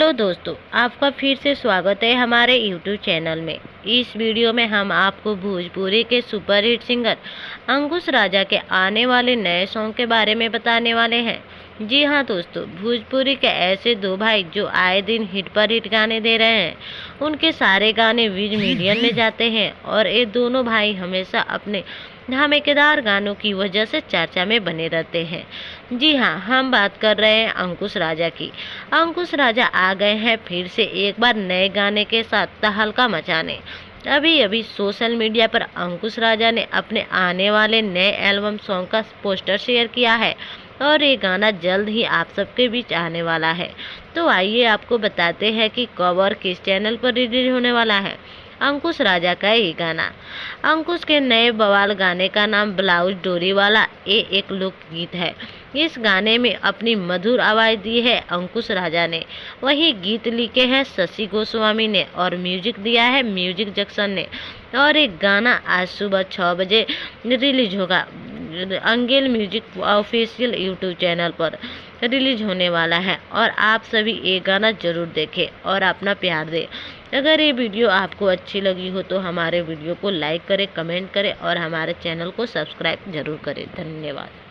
Hello दोस्तों, आपका फिर से स्वागत है हमारे यूट्यूब चैनल में। इस वीडियो में हम आपको भोजपुरी के सुपरहिट सिंगर अंकुश राजा के आने वाले नए सॉन्ग के बारे में बताने वाले हैं। जी हाँ दोस्तों, भोजपुरी के ऐसे दो भाई जो आए दिन हिट पर हिट गाने दे रहे हैं। उनके सारे गाने व्यूज मिलियन में जाते हैं और ये दोनों भाई हमेशा अपने धमाकेदार गानों की वजह से चर्चा में बने रहते हैं। जी हाँ, हम बात कर रहे हैं अंकुश राजा की। अंकुश राजा आ गए हैं फिर से एक बार नए गाने के साथ तहलका मचाने। अभी अभी सोशल मीडिया पर अंकुश राजा ने अपने आने वाले नए एल्बम सॉन्ग का पोस्टर शेयर किया है और ये गाना जल्द ही आप सबके बीच आने वाला है। तो आइए आपको बताते हैं कि कब और किस चैनल पर रिलीज होने वाला है अंकुश राजा का ये गाना। अंकुश के नए बवाल गाने का नाम ब्लाउज डोरी वाला ये एक लोकगीत है। इस गाने में अपनी मधुर आवाज़ दी है अंकुश राजा ने। वही गीत लिखे हैं शशि गोस्वामी ने और म्यूजिक दिया है म्यूजिक जंक्शन ने। और एक गाना आज सुबह 6 बजे रिलीज होगा। Angle music official YouTube channel पर रिलीज होने वाला है और आप सभी ये गाना जरूर देखें और अपना प्यार दें। अगर ये वीडियो आपको अच्छी लगी हो तो हमारे वीडियो को लाइक करें, कमेंट करें और हमारे चैनल को सब्सक्राइब जरूर करें। धन्यवाद।